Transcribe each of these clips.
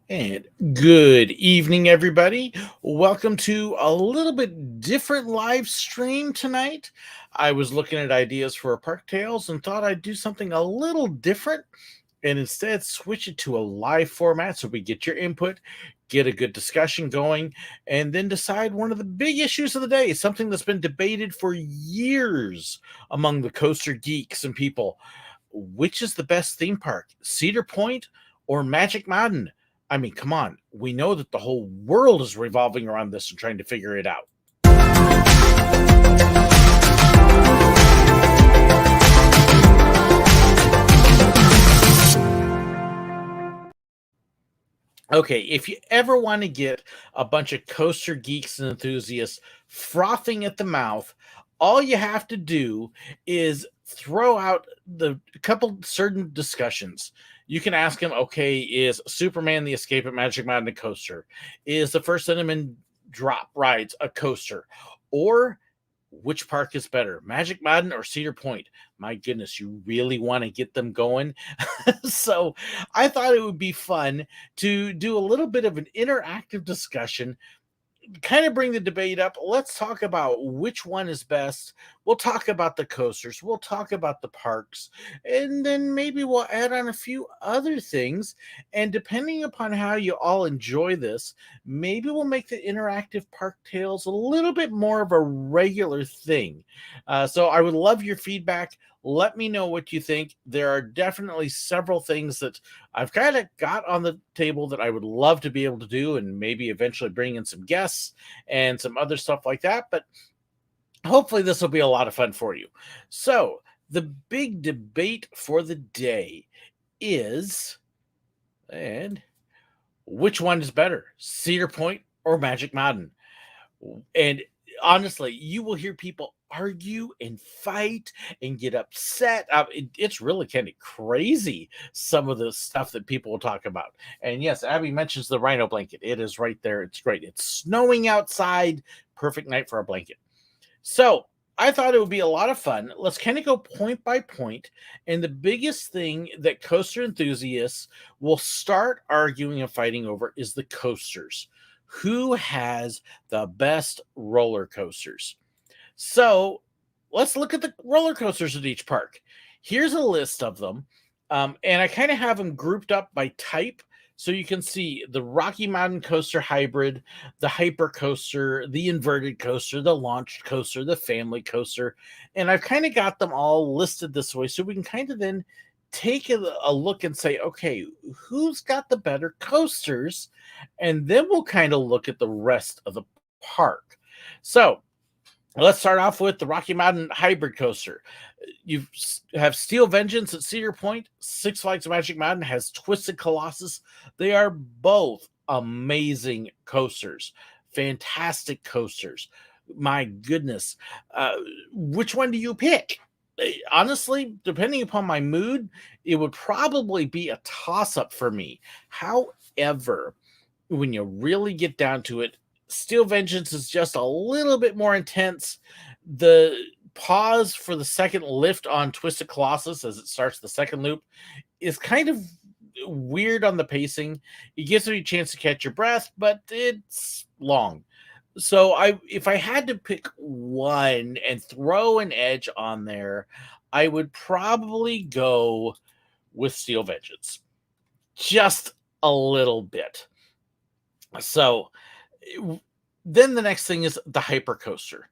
And good evening, everybody. Welcome to a little bit different live stream tonight. I was looking at ideas for a Park Tales and thought I'd do something a little different and instead switch it to a live format so we get your input, get a good discussion going, and then decide one of the big issues of the day, something that's been debated for years among the coaster geeks and people. Which is the best theme park, Cedar Point or Magic Mountain? I mean, come on. We know that the whole world is revolving around this and trying to figure it out. Okay, if you ever want to get a bunch of coaster geeks and enthusiasts frothing at the mouth, all you have to do is throw out the couple certain discussions. You can ask them, okay, is Superman the Escape at Magic Mountain a coaster? Is the First Cinnamon Drop Rides a coaster? Or which park is better, Magic Mountain or Cedar Point? My goodness, you really want to get them going. So I thought it would be fun to do a little bit of an interactive discussion, kind of bring the debate up. Let's talk about which one is best. We'll talk about the coasters. We'll talk about the parks. And then maybe we'll add on a few other things. And depending upon how you all enjoy this, maybe we'll make the interactive park tales a little bit more of a regular thing. So I would love your feedback. Let me know what you think. There are definitely several things that I've kind of got on the table that I would love to be able to do and maybe eventually bring in some guests and some other stuff like that. But hopefully, this will be a lot of fun for you. So, the big debate for the day is, and which one is better, Cedar Point or Magic Mountain? And honestly, you will hear people argue and fight and get upset. It's really kind of crazy, some of the stuff that people will talk about. And yes, Abby mentions the rhino blanket. It is right there. It's great. It's snowing outside. Perfect night for a blanket. So I thought it would be a lot of fun. Let's kind of go point by point. And the biggest thing that coaster enthusiasts will start arguing and fighting over is the coasters. Who has the best roller coasters? So let's look at the roller coasters at each park. Here's a list of them. And I kind of have them grouped up by type. So you can see the Rocky Mountain Coaster Hybrid, the Hyper Coaster, the Inverted Coaster, the Launched Coaster, the Family Coaster. And I've kind of got them all listed this way so we can kind of then take a look and say, okay, who's got the better coasters? And then we'll kind of look at the rest of the park. So let's start off with the Rocky Mountain Hybrid Coaster. You have Steel Vengeance at Cedar Point. Six Flags Magic Mountain has Twisted Colossus. They are both amazing coasters, fantastic coasters. My goodness. Which one do you pick? Honestly, depending upon my mood, it would probably be a toss up for me. However, when you really get down to it, Steel Vengeance is just a little bit more intense. The pause for the second lift on Twisted Colossus as it starts the second loop is kind of weird on the pacing. It gives you a chance to catch your breath, but it's long. So if I had to pick one and throw an edge on there, I would probably go with Steel Vengeance. Just a little bit. So then the next thing is the Hyper Coaster.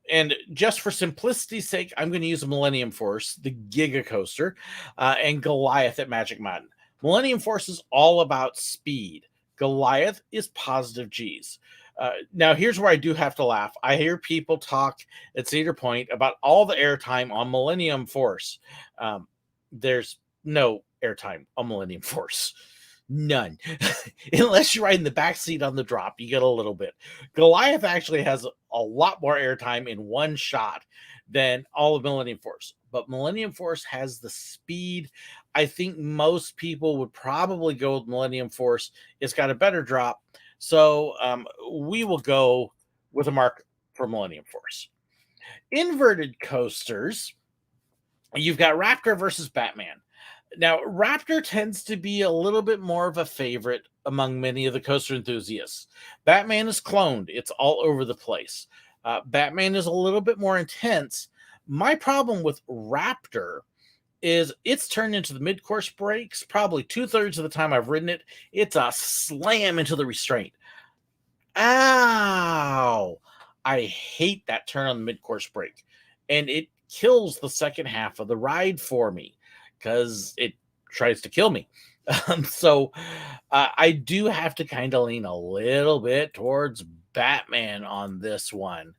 And just for simplicity's sake, I'm going to use Millennium Force, the Giga Coaster, and Goliath at Magic Mountain. Millennium Force is all about speed. Goliath is positive G's. Now, here's where I do have to laugh. I hear people talk at Cedar Point about all the airtime on Millennium Force. There's no airtime on Millennium Force. None. Unless you're riding the back seat on the drop, you get a little bit. Goliath actually has a lot more airtime in one shot than all of Millennium Force. But Millennium Force has the speed. I think most people would probably go with Millennium Force. It's got a better drop. So we will go with a mark for Millennium Force. Inverted coasters, you've got Raptor versus Batman. Now, Raptor tends to be a little bit more of a favorite among many of the coaster enthusiasts. Batman is cloned, it's all over the place. Batman is a little bit more intense. My problem with Raptor is it's turned into the mid-course brakes probably two-thirds of the time I've ridden it. It's a slam into the restraint. Ow! I hate that turn on the mid-course brake, and it kills the second half of the ride for me because it tries to kill me. I do have to kind of lean a little bit towards Batman on this one.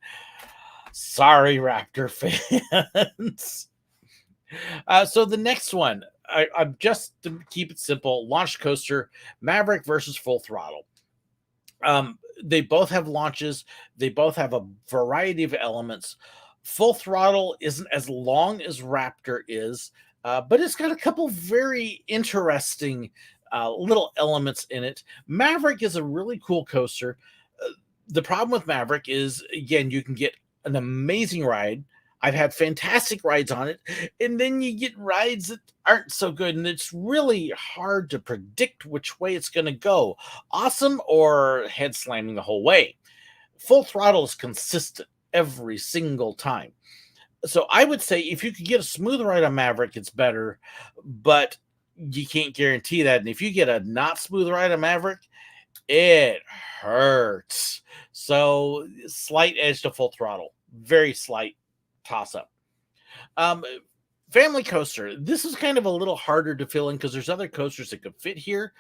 Sorry, Raptor fans. So the next one, I'm just to keep it simple: launch coaster, Maverick versus Full Throttle. They both have launches. They both have a variety of elements. Full Throttle isn't as long as Raptor is, but it's got a couple very interesting little elements in it. Maverick is a really cool coaster. The problem with Maverick is, again, you can get an amazing ride. I've had fantastic rides on it, and then you get rides that aren't so good, and it's really hard to predict which way it's going to go, awesome or head slamming the whole way. Full Throttle is consistent every single time. So I would say if you could get a smooth ride on Maverick, it's better, but you can't guarantee that. And if you get a not smooth ride on Maverick, it hurts. So slight edge to Full Throttle, very slight toss up. Um, Family coaster. This is kind of a little harder to fill in because there's other coasters that could fit here,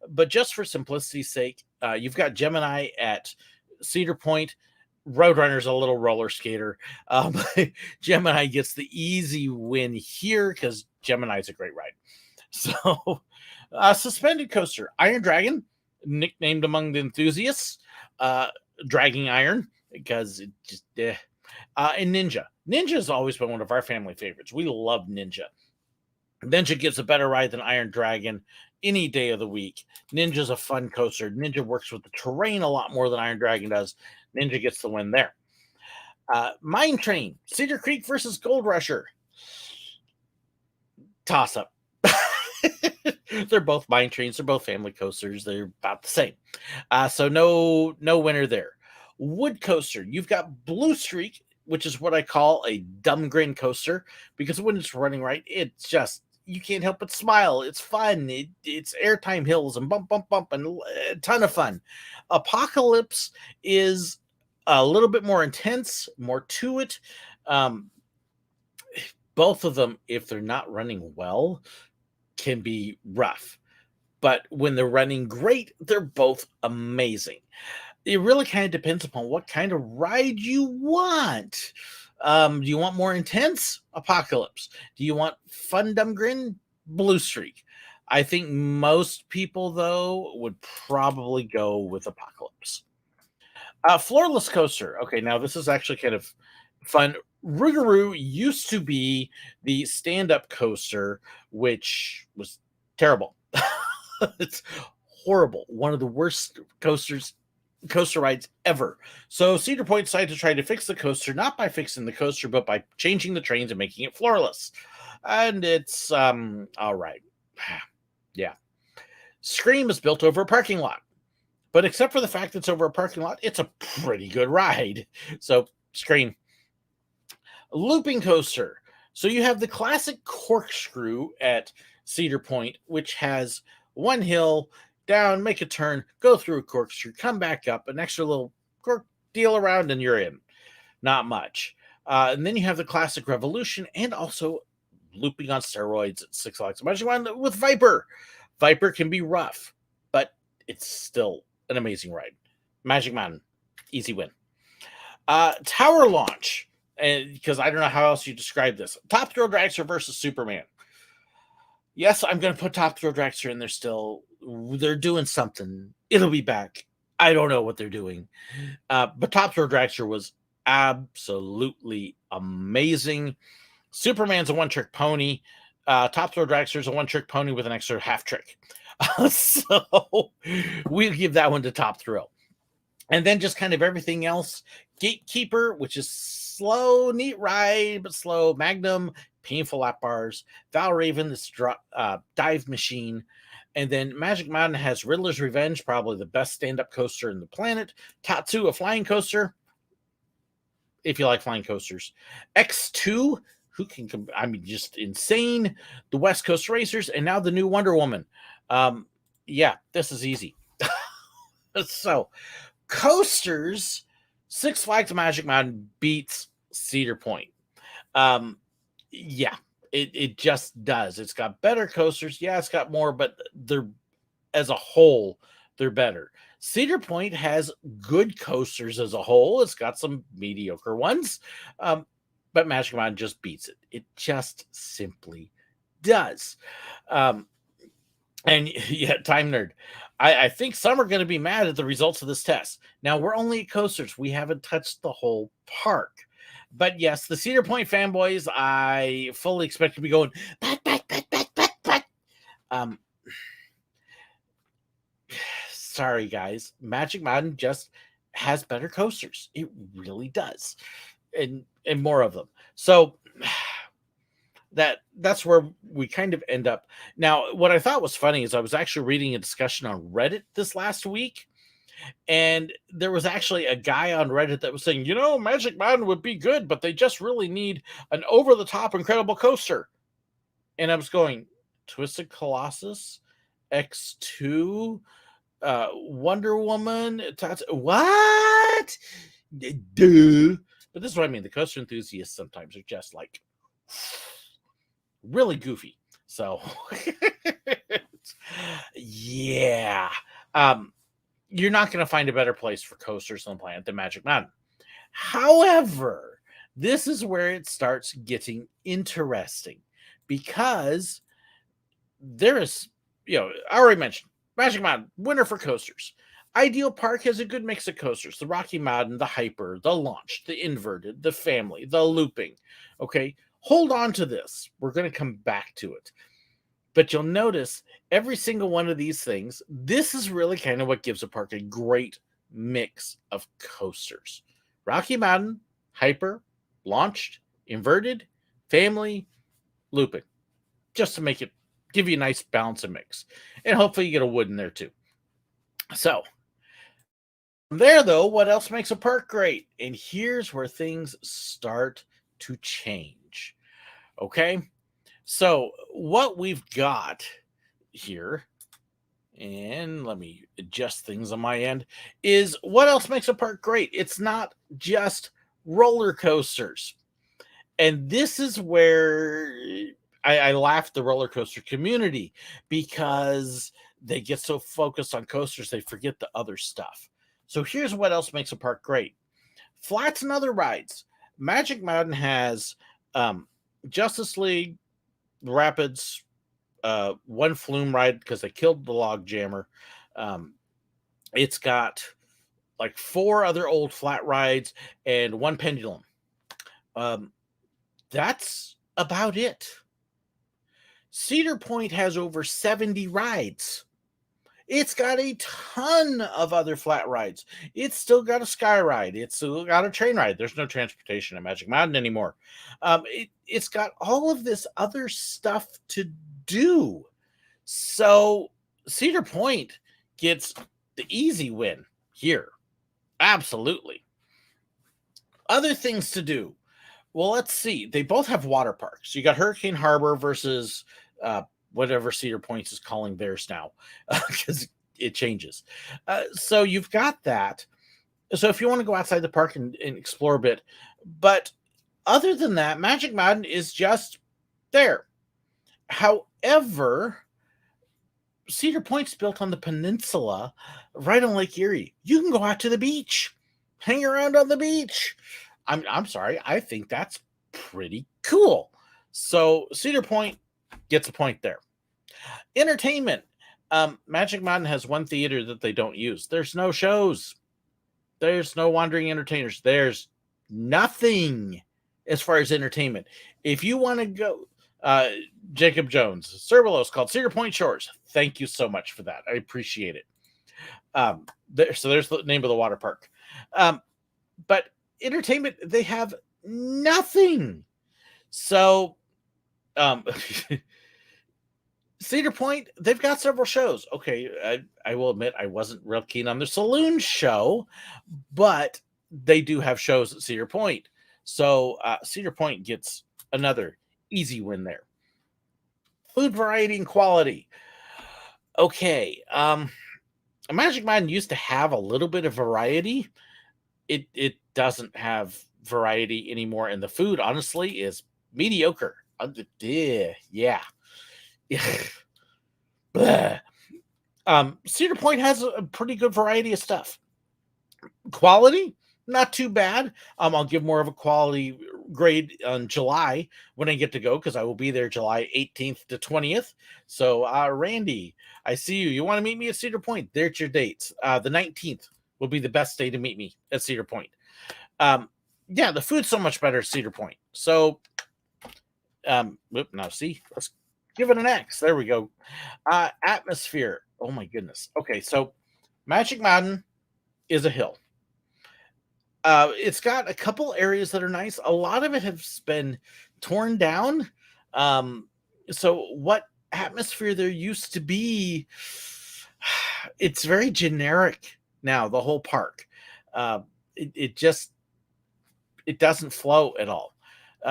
but just for simplicity's sake, you've got Gemini at Cedar Point. Roadrunner's a little roller skater. Gemini gets the easy win here because Gemini's a great ride. So, suspended coaster, Iron Dragon, nicknamed among the enthusiasts, Dragging Iron, because it just, and Ninja. Ninja has always been one of our family favorites. We love Ninja. Ninja gets a better ride than Iron Dragon any day of the week. Ninja's a fun coaster. Ninja works with the terrain a lot more than Iron Dragon does. Ninja gets the win there. Mine Train, Cedar Creek versus Gold Rusher. Toss up. They're both mine trains. They're both family coasters. They're about the same. So no winner there. Wood coaster. You've got Blue Streak, which is what I call a dumb grin coaster, because when it's running right, it's just you can't help but smile. It's fun. It's airtime hills and bump, bump, bump, and a ton of fun. Apocalypse is a little bit more intense, more to it. Both of them, if they're not running well, can be rough. But when they're running great, they're both amazing. It really kind of depends upon what kind of ride you want. Do you want more intense? Apocalypse. Do you want fun dumb grin? Blue Streak. I think most people, though, would probably go with Apocalypse. Floorless coaster. Okay, now this is actually kind of fun. Rougarou used to be the stand-up coaster, which was terrible. It's horrible. One of the worst coaster rides ever. So Cedar Point decided to try to fix the coaster, not by fixing the coaster, but by changing the trains and making it floorless. And it's all right. Yeah. Scream is built over a parking lot. But except for the fact that it's over a parking lot, it's a pretty good ride. So Scream. Looping coaster. So you have the classic corkscrew at Cedar Point, which has one hill, down, make a turn, go through a corkscrew, come back up, an extra little cork deal around, and you're in. Not much. And then you have the classic Revolution and also looping on steroids at Six Flags Magic Mountain with Viper. Viper can be rough, but it's still an amazing ride. Magic Mountain, easy win. Tower launch, and because I don't know how else you describe this. Top Thrill Dragster versus Superman. Yes, I'm going to put Top Thrill Dragster in there still. They're doing something. It'll be back. I don't know what they're doing. But Top Thrill Dragster was absolutely amazing. Superman's a one-trick pony. Top Thrill Dragster is a one-trick pony with an extra half trick. So we'll give that one to Top Thrill. And then just kind of everything else. Gatekeeper, which is slow, neat ride, but slow. Magnum, painful lap bars. Valraven, this dive machine. And then Magic Mountain has Riddler's Revenge, probably the best stand-up coaster in the planet. Tatsu, a flying coaster, if you like flying coasters. X2, who can, I mean, just insane. The West Coast Racers, and now the new Wonder Woman. Yeah, this is easy. So, coasters, Six Flags Magic Mountain beats Cedar Point. Yeah, it just does. It's got better coasters. Yeah, it's got more, but they're, as a whole, they're better. Cedar Point has good coasters as a whole. It's got some mediocre ones, but Magic Mountain just beats it. It just simply does. And yeah, Time Nerd, I think some are going to be mad at the results of this test. Now, we're only at coasters. We haven't touched the whole park. But yes, the Cedar Point fanboys, I fully expect to be going, but. Sorry, guys. Magic Mountain just has better coasters. It really does. And more of them. So that's where we kind of end up. Now, what I thought was funny is I was actually reading a discussion on Reddit this last week, and there was actually a guy on Reddit that was saying, Magic Mountain would be good, but they just really need an over-the-top incredible coaster. And I was going, Twisted Colossus, X2, Wonder Woman, what? Duh. But this is what I mean. The coaster enthusiasts sometimes are just like really goofy. So yeah. You're not going to find a better place for coasters on the planet than Magic Mountain. However, this is where it starts getting interesting, because there is, I already mentioned Magic Mountain, winner for coasters. Ideal Park has a good mix of coasters. The Rocky Mountain, the Hyper, the Launch, the Inverted, the Family, the Looping. Okay, hold on to this. We're going to come back to it. But you'll notice every single one of these things, this is really kind of what gives a park a great mix of coasters. Rocky Mountain, Hyper, Launched, Inverted, Family, Looping. Just to make it, give you a nice balance and mix. And hopefully you get a wood in there too. So, from there though, what else makes a park great? And here's where things start to change. Okay? So, what we've got here, and let me adjust things on my end, is what else makes a park great? It's not just roller coasters. And this is where I laugh at the roller coaster community, because they get so focused on coasters, they forget the other stuff. So here's what else makes a park great. Flats and other rides. Magic Mountain has Justice League, Rapids, one flume ride because they killed the log jammer. It's got like 4 other old flat rides and 1 pendulum. That's about it. Cedar Point has over 70 rides. It's got a ton of other flat rides. It's still got a sky ride. It's still got a train ride. There's no transportation at Magic Mountain anymore. It's got all of this other stuff to do. So Cedar Point gets the easy win here. Absolutely. Other things to do. Well, let's see. They both have water parks. You got Hurricane Harbor versus whatever Cedar Point is calling theirs now, because it changes. So you've got that. So if you want to go outside the park and explore a bit, but other than that, Magic Mountain is just there. However, Cedar Point's built on the peninsula right on Lake Erie. You can go out to the beach, hang around on the beach. I'm sorry, I think that's pretty cool. So Cedar Point gets a point there. Entertainment. Magic Mountain has one theater that they don't use. There's no shows. There's no wandering entertainers. There's nothing as far as entertainment. If you want to go, Jacob Jones, SirWillow is called Cedar Point Shores. Thank you so much for that. I appreciate it. So there's the name of the water park. But entertainment, they have Nothing. So, um, Cedar Point, they've got several shows. Okay, I will admit I wasn't real keen on the saloon show, but they do have shows at Cedar Point. So Cedar Point gets another easy win there. Food variety and quality. Okay, Magic Mountain used to have a little bit of variety. It doesn't have variety anymore, and the food honestly is mediocre. Yeah. Bleh. Cedar Point has a pretty good variety of stuff. Quality, not too bad. I'll give more of a quality grade on July when I get to go because I will be there July 18th to 20th. So, Randy, I see you. You want to meet me at Cedar Point? There's your dates. The 19th will be the best day to meet me at Cedar Point. Yeah, the food's so much better at Cedar Point. So, now see, let's give it an X. There we go. Atmosphere. Oh my goodness. Okay, so Magic Mountain is a hill. It's got a couple areas that are nice. A lot of it has been torn down. So what atmosphere there used to be, it's very generic now, the whole park. It just it doesn't flow at all.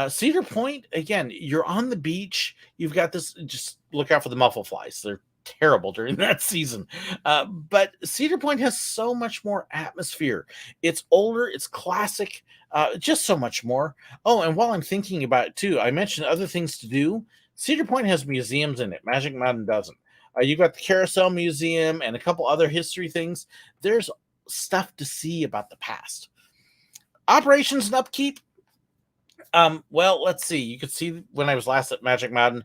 Cedar Point, again, you're on the beach. You've got this, just look out for the muffle flies. They're terrible during that season. But Cedar Point has so much more atmosphere. It's older, it's classic, just so much more. Oh, and while I'm thinking about it too, I mentioned other things to do. Cedar Point has museums in it. Magic Mountain doesn't. You've got the Carousel Museum and a couple other history things. There's stuff to see about the past. Operations and upkeep. Well, let's see. You could see when I was last at Magic Mountain,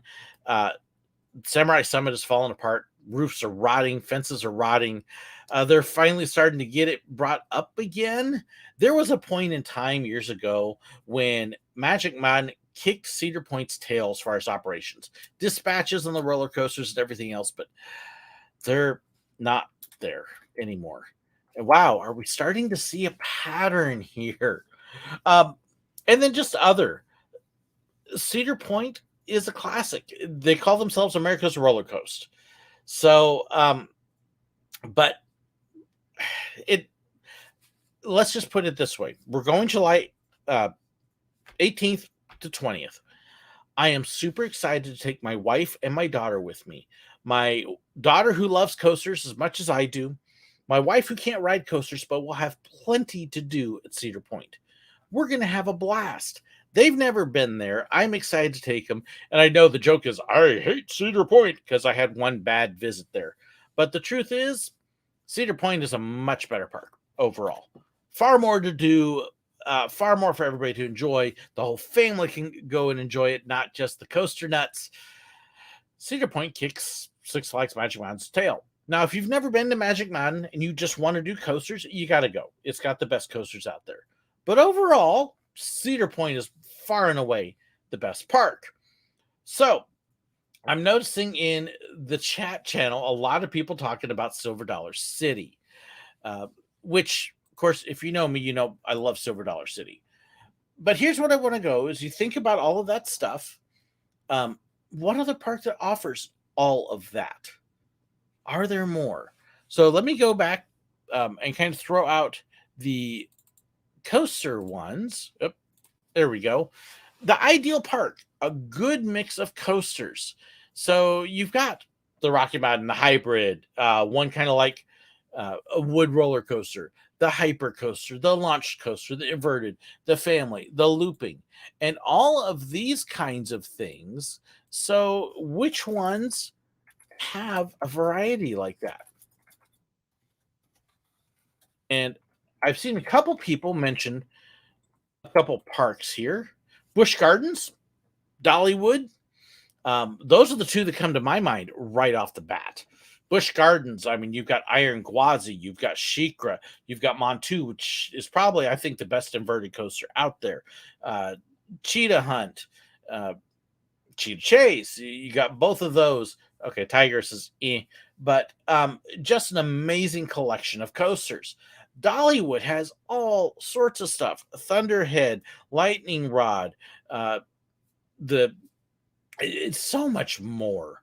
Samurai Summit has fallen apart. Roofs are rotting, fences are rotting. They're finally starting to get it brought up again. There was a point in time years ago when Magic Mountain kicked Cedar Point's tail as far as operations, dispatches on the roller coasters and everything else, but they're not there anymore. And wow, are we starting to see a pattern here? Um, and then just other Cedar Point is a classic. They call themselves America's Roller Coaster. So, but it let's just put it this way: we're going July 18th to 20th. I am super excited to take my wife and my daughter with me. My daughter, who loves coasters as much as I do, my wife, who can't ride coasters, but will have plenty to do at Cedar Point. We're going to have a blast. They've never been there. I'm excited to take them. And I know the joke is, I hate Cedar Point because I had one bad visit there. But the truth is, Cedar Point is a much better park overall. Far more to do, far more for everybody to enjoy. The whole family can go and enjoy it, not just the coaster nuts. Cedar Point kicks Six Flags Magic Mountain's tail. Now, if you've never been to Magic Mountain and you just want to do coasters, you got to go. It's got the best coasters out there. But overall, Cedar Point is far and away the best park. So I'm noticing in the chat channel a lot of people talking about Silver Dollar City, which, of course, if you know me, you know I love Silver Dollar City. But here's what I want to go is you think about all of that stuff. What other park that offers all of that? Are there more? So let me go back and kind of throw out the coaster ones. Oh, there we go. The ideal park, a good mix of coasters. So you've got the Rocky Mountain, the hybrid, one kind of like a wood roller coaster, the hyper coaster, the launch coaster, the inverted, the family, the looping, and all of these kinds of things. So which ones have a variety like that? And I've seen a couple people mention a couple parks here. Busch Gardens, Dollywood. Those are the two that come to my mind right off the bat. Busch Gardens, I mean, you've got Iron Gwazi, you've got Shikra, you've got Montu, which is probably, I think, the best inverted coaster out there. Cheetah Hunt, Cheetah Chase, you got both of those. Okay, Tigers is but just an amazing collection of coasters. Dollywood has all sorts of stuff: Thunderhead, Lightning Rod, uh, the it's so much more.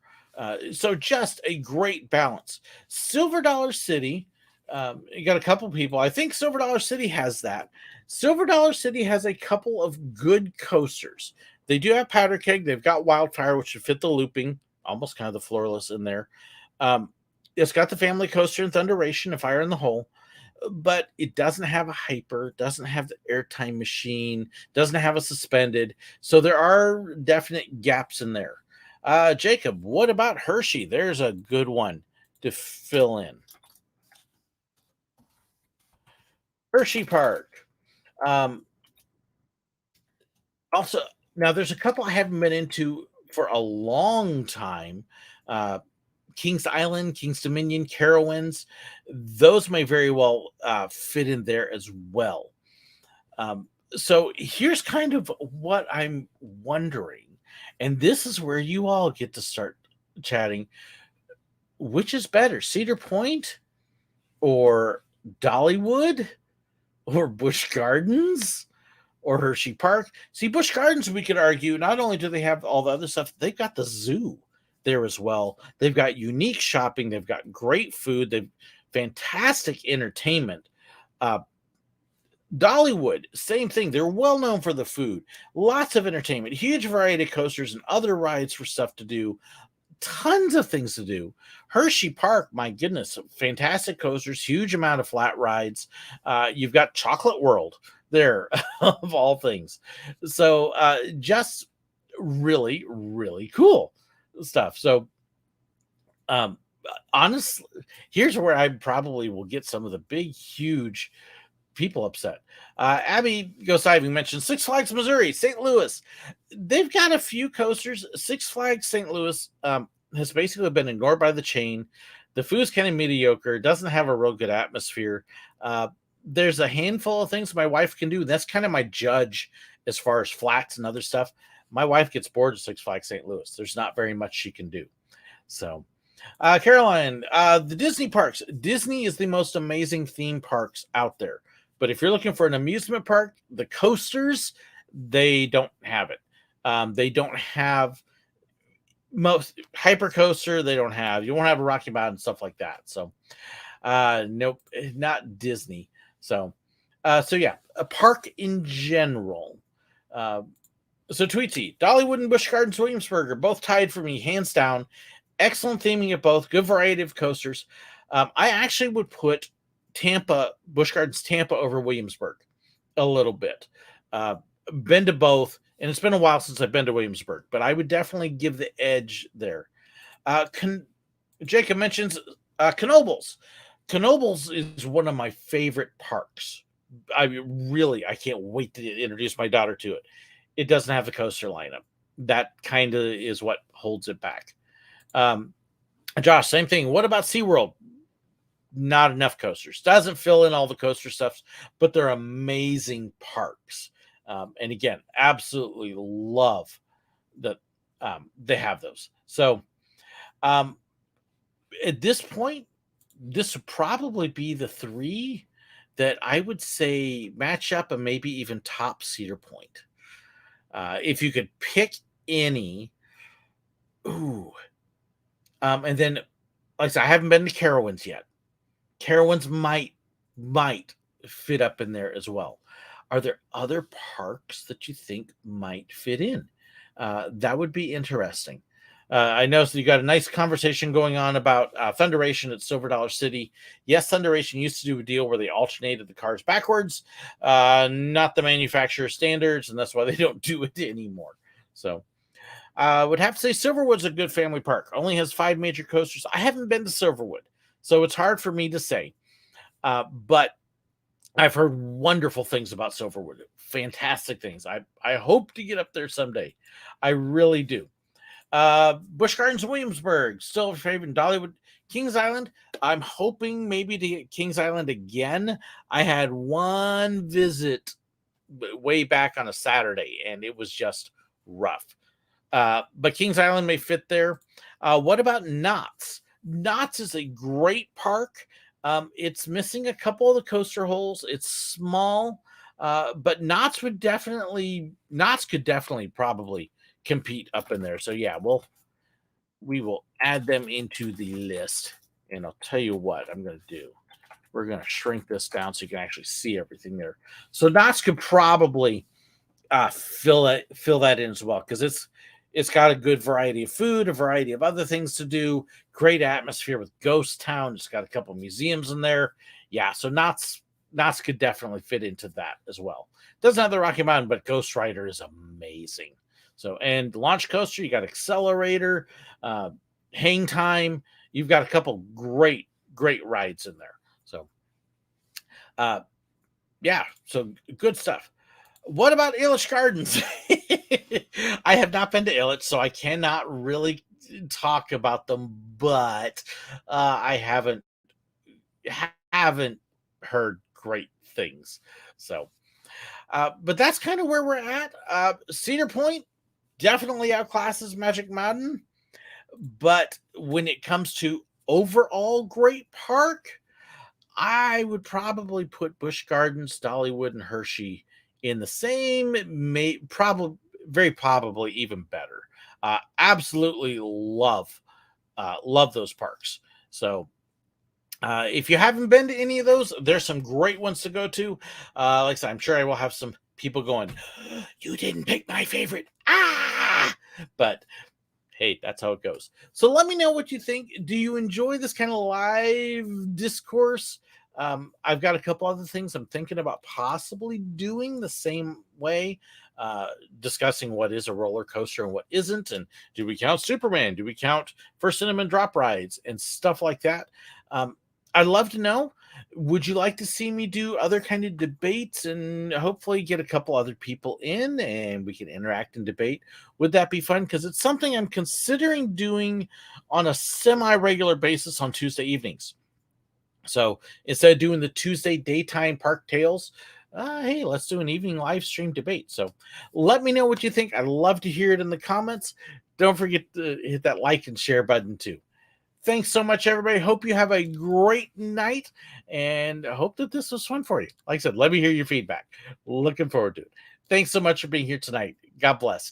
So just a great balance. Silver Dollar City, you got a couple people. I think Silver Dollar City has that. Silver Dollar City has a couple of good coasters. They do have Powder Keg. They've got Wildfire, which should fit the looping, almost kind of the floorless in there. Um, it's got the family coaster and Thunderation, a Fire in the Hole, but it doesn't have a hyper, doesn't have the airtime machine, doesn't have a suspended. So there are definite gaps in there. Jacob, what about Hershey? There's a good one to fill in. Hershey Park. Um, Also, now there's a couple I haven't been into for a long time. Uh, Kings Island, Kings Dominion, Carowinds, those may very well fit in there as well. So here's kind of what I'm wondering, and this is where you all get to start chatting. Which is better, Cedar Point or Dollywood or Busch Gardens or Hershey Park? See, Busch Gardens, we could argue, not only do they have all the other stuff, they've got the zoo there as well. They've got unique shopping, they've got great food, they've fantastic entertainment. Uh, Dollywood, same thing. They're well known for the food, lots of entertainment, huge variety of coasters and other rides for stuff to do, tons of things to do. Hershey Park, my goodness, fantastic coasters, huge amount of flat rides. You've got Chocolate World there, of all things. So just really, really cool stuff. So um, honestly, here's where I probably will get some of the big, huge people upset. Abby Goes Diving mentioned Six Flags Missouri, St. Louis. They've got a few coasters. Six Flags St. Louis has basically been ignored by the chain. The food's kind of mediocre. Doesn't have a real good atmosphere. There's a handful of things my wife can do. That's kind of my judge as far as flats and other stuff. My wife gets bored of Six Flags St. Louis. There's not very much she can do. So, Caroline, the Disney parks. Disney is the most amazing theme parks out there. But if you're looking for an amusement park, the coasters, they don't have it. They don't have most hyper coaster. They don't have. You won't have a Rocky Mountain stuff like that. So, nope, not Disney. So, so yeah, a park in general. So Tweety, Dollywood and Busch Gardens Williamsburg are both tied for me, hands down. Excellent theming at both. Good variety of coasters. I actually would put Tampa, Busch Gardens Tampa over Williamsburg a little bit. Been to both, and it's been a while since I've been to Williamsburg, but I would definitely give the edge there. Jacob mentions Knoebels. Knoebels is one of my favorite parks. I can't wait to introduce my daughter to it. It doesn't have the coaster lineup. That kind of is what holds it back. Josh, same thing. What about SeaWorld? Not enough coasters. Doesn't fill in all the coaster stuff, but they're amazing parks. And again, absolutely love that they have those. So at this point, this would probably be the three that I would say match up and maybe even top Cedar Point. If you could pick any, ooh. And then, like I said, I haven't been to Carowinds yet. Carowinds might fit up in there as well. Are there other parks that you think might fit in? That would be interesting. I know so you got a nice conversation going on about Thunderation at Silver Dollar City. Yes, Thunderation used to do a deal where they alternated the cars backwards, not the manufacturer standards, and that's why they don't do it anymore. So would have to say Silverwood's a good family park. Only has 5 major coasters. I haven't been to Silverwood, so it's hard for me to say. But I've heard wonderful things about Silverwood. Fantastic things. I hope to get up there someday. I really do. Busch Gardens Williamsburg, still a favorite. Dollywood, Kings Island. I'm hoping maybe to get Kings Island again. I had one visit way back on a Saturday, and it was just rough. But Kings Island may fit there. What about Knott's? Knott's is a great park. It's missing a couple of the coaster holes. It's small, but Knott's could definitely probably compete up in there. So yeah, we will add them into the list. And I'll tell you what I'm going to do. We're going to shrink this down so you can actually see everything there. So Knott's could probably fill that in as well because it's got a good variety of food, a variety of other things to do, great atmosphere with Ghost Town. It's got a couple museums in there. Yeah, so Knott's could definitely fit into that as well. Doesn't have the Rocky Mountain, but Ghost Rider is amazing. So, and launch coaster, you got Accelerator, Hang Time. You've got a couple great rides in there. So, uh, yeah, so good stuff. What about Illich Gardens? I have not been to Illich, so I cannot really talk about them, but I haven't heard great things. So, but that's kind of where we're at. Cedar Point definitely outclasses Magic Mountain, but when it comes to overall great park, I would probably put Busch Gardens, Dollywood, and Hershey in the same, probably very probably even better. Absolutely love those parks. So if you haven't been to any of those, there's some great ones to go to. Like I said, I'm sure I will have some people going, "You didn't pick my favorite." But hey, that's how it goes. So let me know what you think. Do you enjoy this kind of live discourse? I've got a couple other things I'm thinking about possibly doing the same way, discussing what is a roller coaster and what isn't, and do we count Superman? Do we count First Cinnamon Drop rides and stuff like that? I'd love to know. Would you like to see me do other kind of debates and hopefully get a couple other people in and we can interact and debate? Would that be fun? Because it's something I'm considering doing on a semi-regular basis on Tuesday evenings. So instead of doing the Tuesday daytime park tales, hey, let's do an evening live stream debate. So let me know what you think. I'd love to hear it in the comments. Don't forget to hit that like and share button too. Thanks so much, everybody. Hope you have a great night and I hope that this was fun for you. Like I said, let me hear your feedback. Looking forward to it. Thanks so much for being here tonight. God bless.